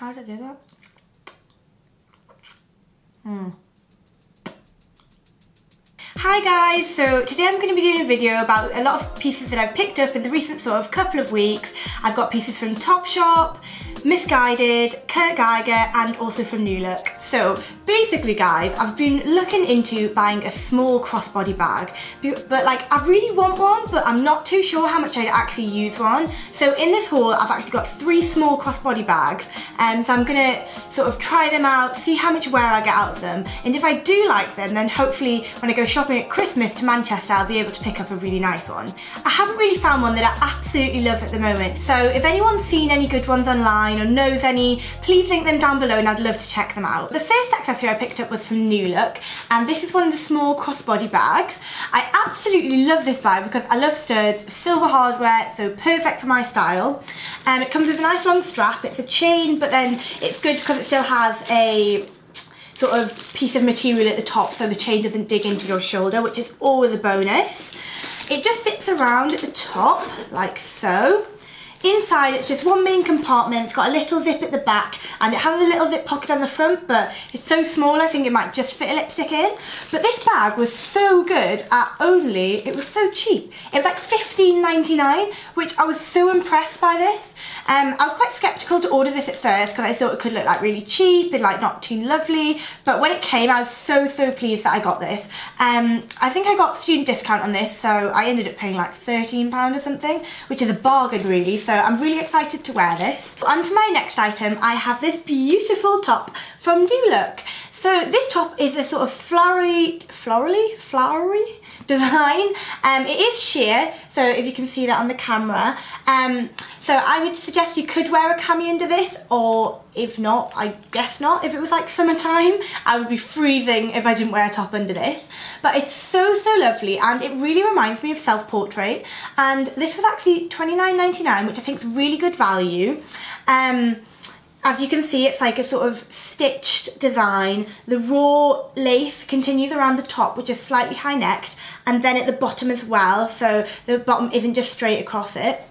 How did I do that? Hi guys, so today I'm going to be doing a video about a lot of pieces that I've picked up in the recent sort of couple of weeks. I've got pieces from Topshop, MISSGUIDED, Geiger and also from New Look. So basically guys, I've been looking into buying a small crossbody bag, but like I really want one, but I'm not too sure how much I'd actually use one. So in this haul I've actually got 3 small crossbody bags, so I'm going to sort of try them out, see how much wear I get out of them, and if I do like them then hopefully when I go shopping at Christmas to Manchester I'll be able to pick up a really nice one. I haven't really found one that I absolutely love at the moment, so if anyone's seen any good ones online or knows any, please link them down below and I'd love to check them out. The first accessory I picked up was from New Look, and this is one of the small crossbody bags. I absolutely love this bag because I love studs, silver hardware, so perfect for my style. It comes with a nice long strap, it's a chain, but then it's good because it still has a sort of piece of material at the top so the chain doesn't dig into your shoulder, which is always a bonus. It just sits around at the top like so. Inside it's just one main compartment, it's got a little zip at the back and it has a little zip pocket on the front, but it's so small I think it might just fit a lipstick in. But this bag was so good at it was so cheap. It was like $15.99, which I was so impressed by this. I was quite sceptical to order this at first because I thought it could look like really cheap and like not too lovely, but when it came I was so pleased that I got this. I think I got student discount on this, so I ended up paying like £13 or something, which is a bargain really, so I'm really excited to wear this. On to my next item, I have this beautiful top from New Look. So this top is a sort of flowery design. It is sheer, so if you can see that on the camera. So I would suggest you could wear a cami under this, or if not, I guess not. If it was like summertime, I would be freezing if I didn't wear a top under this. But it's so lovely and it really reminds me of self-portrait. And this was actually $29.99, which I think is really good value. As you can see, it's like a sort of stitched design. The raw lace continues around the top, which is slightly high-necked, and then at the bottom as well, so the bottom isn't just straight across it.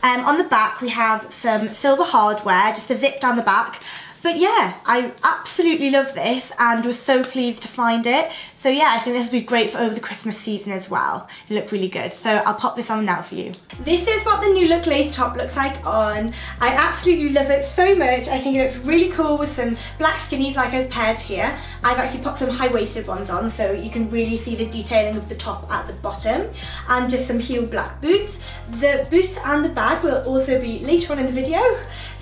On the back we have some silver hardware, just a zip down the back. But yeah, I absolutely love this and was so pleased to find it. So yeah, I think this would be great for over the Christmas season as well. It looked really good. So I'll pop this on now for you. This is what the New Look lace top looks like on. I absolutely love it so much. I think it looks really cool with some black skinnies like I've paired here. I've actually popped some high-waisted ones on so you can really see the detailing of the top at the bottom. And just some heel black boots. The boots and the bag will also be later on in the video.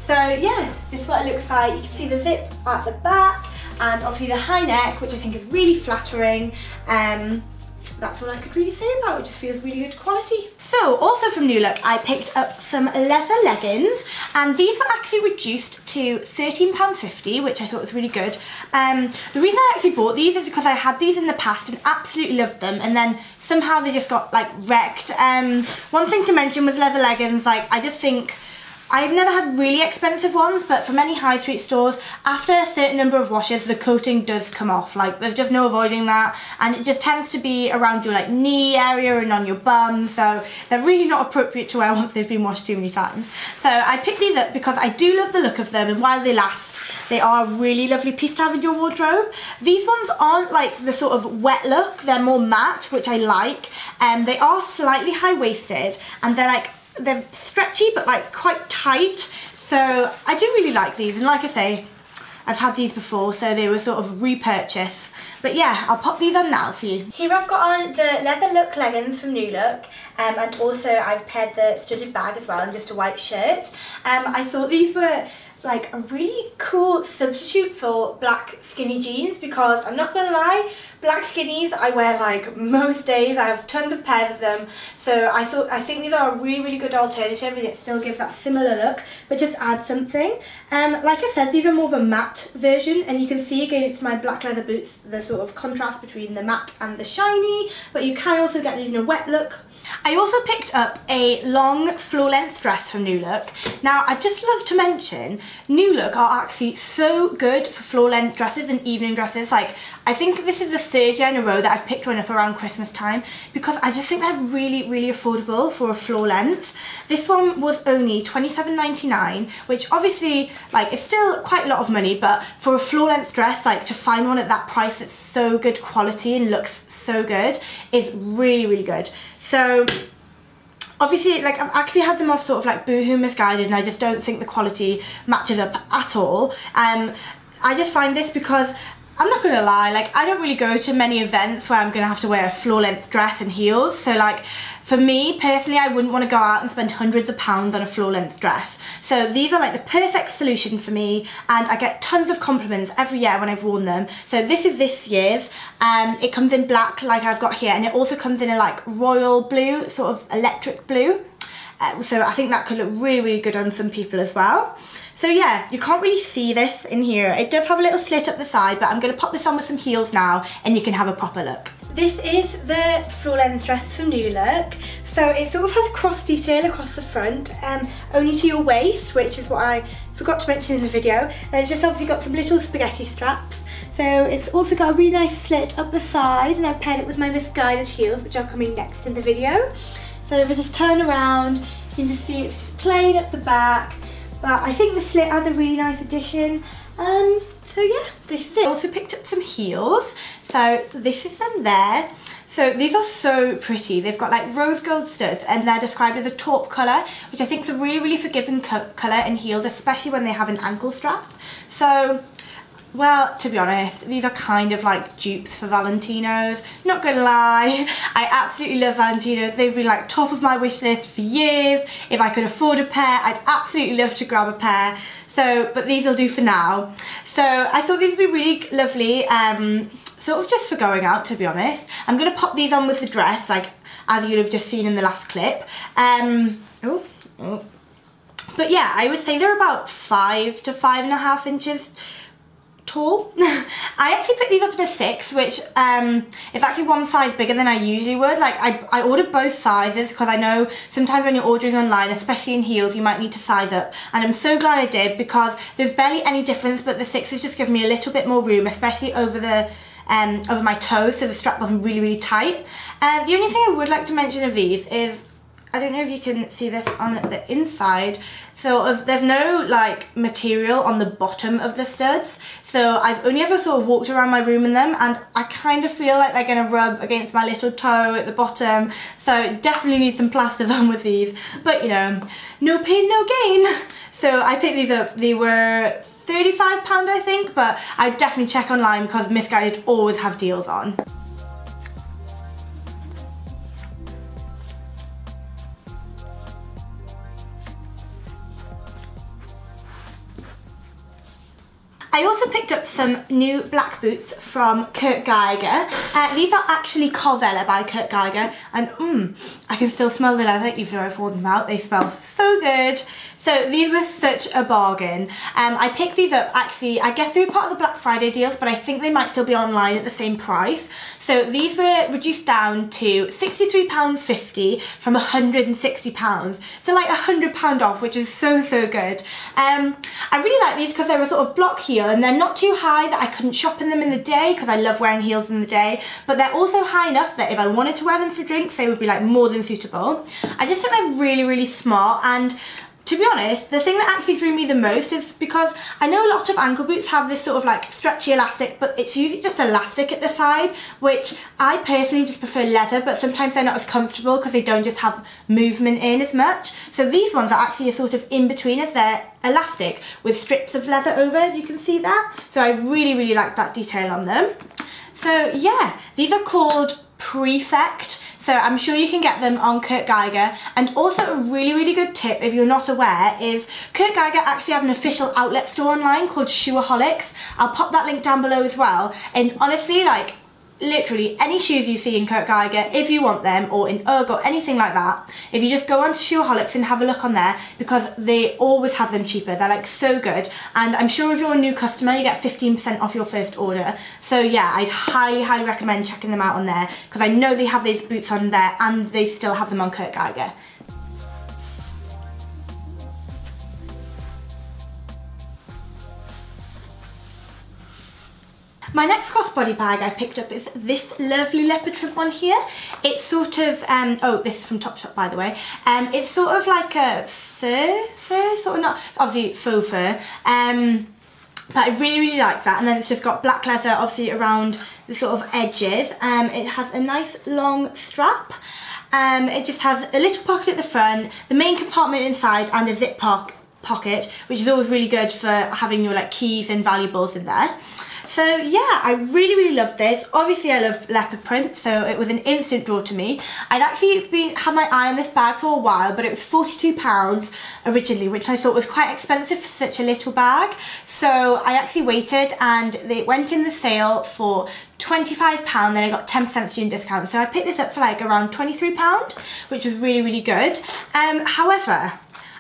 So yeah, this is what it looks like. You can see the zip at the back and obviously the high neck, which I think is really flattering. That's what I could really say about it. It just feels really good quality. So also from New Look, I picked up some leather leggings, and these were actually reduced to £13.50, which I thought was really good. The reason I actually bought these is because I had these in the past and absolutely loved them, and then somehow they just got like wrecked. One thing to mention with leather leggings, like I just think I've never had really expensive ones, but from many high street stores, after a certain number of washes, the coating does come off. Like, there's just no avoiding that, and it just tends to be around your like knee area and on your bum, so they're really not appropriate to wear once they've been washed too many times. So I picked these up because I do love the look of them, and while they last, they are a really lovely piece to have in your wardrobe. These ones aren't like the sort of wet look, they're more matte, which I like. They are slightly high-waisted, and they're stretchy but like quite tight, so I do really like these, and like I say, I've had these before, so they were sort of repurchase. But yeah, I'll pop these on now for you. Here I've got on the leather look leggings from New Look, and also I've paired the studded bag as well and just a white shirt. I thought these were like a really cool substitute for black skinny jeans, because I'm not gonna lie, black skinnies I wear like most days. I have tons of pairs of them, so I think these are a really good alternative, and it still gives that similar look but just adds something. Like I said, these are more of a matte version, and you can see against my black leather boots the sort of contrast between the matte and the shiny, but you can also get these in a wet look. I also picked up a long floor length dress from New Look. Now I'd just love to mention, New Look are actually so good for floor length dresses and evening dresses. Like, I think this is the 3rd year in a row that I've picked one up around Christmas time because I just think they're really, really affordable for a floor length. This one was only £27.99, which obviously, like, it's still quite a lot of money, but for a floor length dress, like, to find one at that price that's so good quality and looks so good is really, really good. So obviously, like, I've actually had them off sort of like Boohoo Misguided, and I just don't think the quality matches up at all. I just find this because, I'm not gonna lie, like, I don't really go to many events where I'm gonna have to wear a floor length dress and heels. So like, for me personally, I wouldn't want to go out and spend hundreds of pounds on a floor length dress. So these are like the perfect solution for me, and I get tons of compliments every year when I've worn them. So this is this year's. It comes in black like I've got here, and it also comes in a like royal blue, sort of electric blue. So I think that could look really, really good on some people as well. So yeah, you can't really see this in here. It does have a little slit up the side, but I'm going to pop this on with some heels now and you can have a proper look. This is the floor length dress from New Look. So it sort of has a cross detail across the front, only to your waist, which is what I forgot to mention in the video. And it's just obviously got some little spaghetti straps. So it's also got a really nice slit up the side, and I've paired it with my MISSGUIDED heels, which are coming next in the video. So if I just turn around, you can just see it's just plain at the back. But I think the slit adds a really nice addition. So yeah, this is it. I also picked up some heels. So this is them there. So these are so pretty. They've got like rose gold studs, and they're described as a taupe colour, which I think is a really, really forgiving colour in heels, especially when they have an ankle strap. So, well, to be honest, these are kind of like dupes for Valentinos. Not gonna lie, I absolutely love Valentinos. They've been like top of my wish list for years. If I could afford a pair, I'd absolutely love to grab a pair. So, but these will do for now. So I thought these would be really lovely, sort of just for going out, to be honest. I'm gonna pop these on with the dress, like as you'd have just seen in the last clip. But yeah, I would say they're about 5 to 5.5 inches tall. I actually picked these up in a 6, which is actually one size bigger than I usually would. Like, I ordered both sizes because I know sometimes when you're ordering online, especially in heels, you might need to size up, and I'm so glad I did because there's barely any difference, but the 6 has just given me a little bit more room, especially over the over my toes, so the strap wasn't really, really tight. The only thing I would like to mention of these is, I don't know if you can see this on the inside, there's no like material on the bottom of the studs, so I've only ever sort of walked around my room in them, and I kind of feel like they're going to rub against my little toe at the bottom, so definitely need some plasters on with these, but you know, no pain, no gain. So I picked these up. They were £35 I think, but I'd definitely check online because MISSGUIDED always have deals on. I also picked up some new black boots from Geiger. These are actually Carvela by Geiger, and I can still smell the leather even though I've worn them out. They smell so good. So these were such a bargain. I picked these up actually, I guess they were part of the Black Friday deals, but I think they might still be online at the same price. So these were reduced down to £63.50 from £160. So like £100 off, which is so, so good. I really like these because they're a sort of block heel, and they're not too high that I couldn't shop in them in the day because I love wearing heels in the day, but they're also high enough that if I wanted to wear them for drinks, they would be like more than suitable. I just think they're really, really smart, and to be honest, the thing that actually drew me the most is because I know a lot of ankle boots have this sort of like stretchy elastic, but it's usually just elastic at the side, which I personally just prefer leather, but sometimes they're not as comfortable because they don't just have movement in as much. So these ones are actually a sort of in-between, as they're elastic with strips of leather over, you can see that. So I really, really like that detail on them. So yeah, these are called Prefect. So I'm sure you can get them on Geiger. And also a really, really good tip, if you're not aware, is Geiger actually have an official outlet store online called Shoeaholics. I'll pop that link down below as well. And honestly, like, literally any shoes you see in Kurt Geiger, if you want them, or in UGG or anything like that, if you just go onto Shoeaholics and have a look on there, because they always have them cheaper. They're like so good, and I'm sure if you're a new customer you get 15% off your first order. So yeah, I'd highly recommend checking them out on there, because I know they have these boots on there and they still have them on Kurt Geiger. My next crossbody bag I picked up is this lovely leopard print one here. It's sort of, oh, this is from Topshop, by the way. It's sort of like a fur, sort of, not, obviously faux fur. But I really like that. And then it's just got black leather, obviously, around the sort of edges. It has a nice long strap. It just has a little pocket at the front, the main compartment inside, and a zip pocket, which is always really good for having your like keys and valuables in there. So yeah, I really love this. Obviously I love leopard print, so it was an instant draw to me. I'd actually had my eye on this bag for a while, but it was £42 originally, which I thought was quite expensive for such a little bag. So I actually waited, and it went in the sale for £25, then I got 10% student discount. So I picked this up for like around £23, which was really good. However,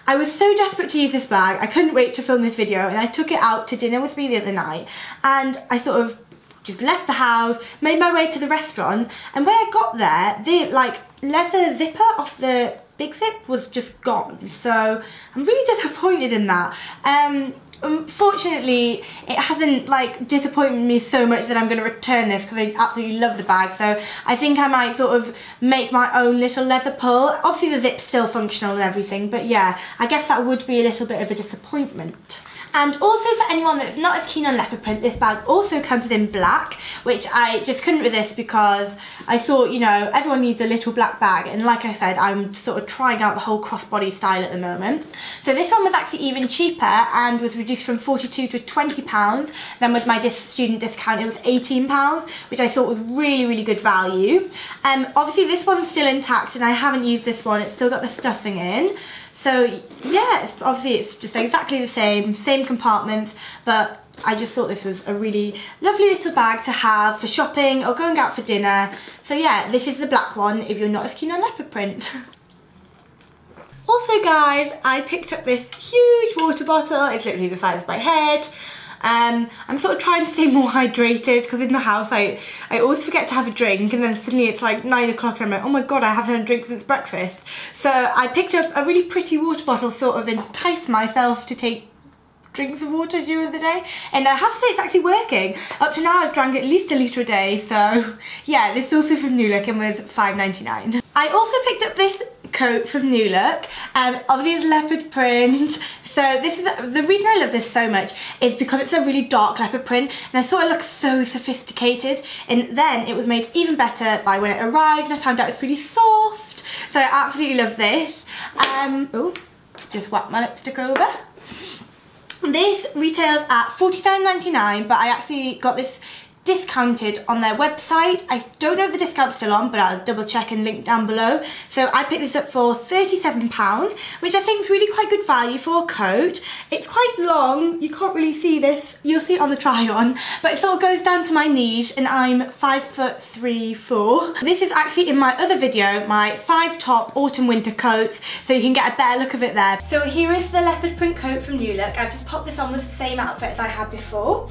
I was so desperate to use this bag, I couldn't wait to film this video, and I took it out to dinner with me the other night, and I sort of just left the house, made my way to the restaurant, and when I got there, the like leather zipper off the big zip was just gone. So I'm really disappointed in that. Unfortunately, it hasn't like disappointed me so much that I'm going to return this, because I absolutely love the bag. So I think I might sort of make my own little leather pull. Obviously the zip's still functional and everything, but yeah, I guess that would be a little bit of a disappointment. And also for anyone that's not as keen on leopard print, this bag also comes in black, which I just couldn't resist, because I thought, you know, everyone needs a little black bag, and like I said, I'm sort of trying out the whole crossbody style at the moment. So this one was actually even cheaper and was reduced from £42 to £20. Then with my student discount it was £18, which I thought was really good value. Obviously this one's still intact, and I haven't used this one, it's still got the stuffing in. So yeah, obviously it's just exactly the same compartments, but I just thought this was a really lovely little bag to have for shopping or going out for dinner. So yeah, this is the black one if you're not as keen on leopard print. Also guys, I picked up this huge water bottle. It's literally the size of my head. I'm sort of trying to stay more hydrated, because in the house I always forget to have a drink, and then suddenly it's like 9 o'clock and I'm like, oh my god, I haven't had a drink since breakfast. So I picked up a really pretty water bottle, sort of entice myself to take drinks of water during the day, and I have to say it's actually working. Up to now I've drank at least a litre a day, so yeah, this is also from New Look and was £5.99. I also picked up this coat from New Look, obviously it's leopard print. So this is the reason I love this so much is because it's a really dark leopard print, and I thought it looked so sophisticated, and then it was made even better by when it arrived and I found out it's really soft. So I absolutely love this. Oh, just whack my lipstick over. This retails at £49.99, but I actually got this discounted on their website. I don't know if the discount's still on, but I'll double check and link down below. So I picked this up for £37, which I think is really quite good value for a coat. It's quite long, you can't really see this, you'll see it on the try on, but it sort of goes down to my knees, and I'm 5'3", 4". This is actually in my other video, my 5 top autumn winter coats, so you can get a better look of it there. So here is the leopard print coat from New Look. I've just popped this on with the same outfit as I had before.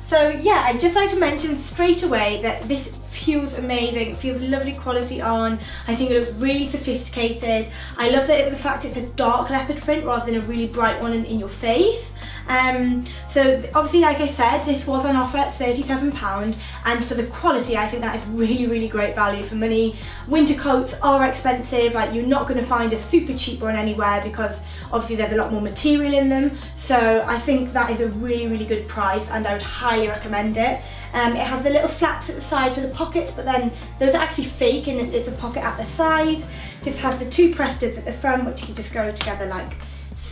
So yeah, I'd just like to mention straight away that this feels amazing, it feels lovely quality on. I think it looks really sophisticated. I love that the fact it's a dark leopard print rather than a really bright one in your face. So obviously, like I said, this was on offer at £37, and for the quality I think that is really great value for money. Winter coats are expensive, like you're not going to find a super cheap one anywhere, because obviously there's a lot more material in them. So I think that is a really good price, and I would highly recommend it. It has the little flaps at the side for the pockets, but then those are actually fake, and it's a pocket at the side. Just has the 2 press studs at the front, which can just go together like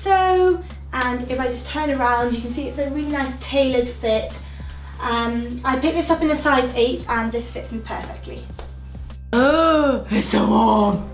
so. And if I just turn around, you can see it's a really nice tailored fit. I picked this up in a size 8, and this fits me perfectly. Oh, it's so warm.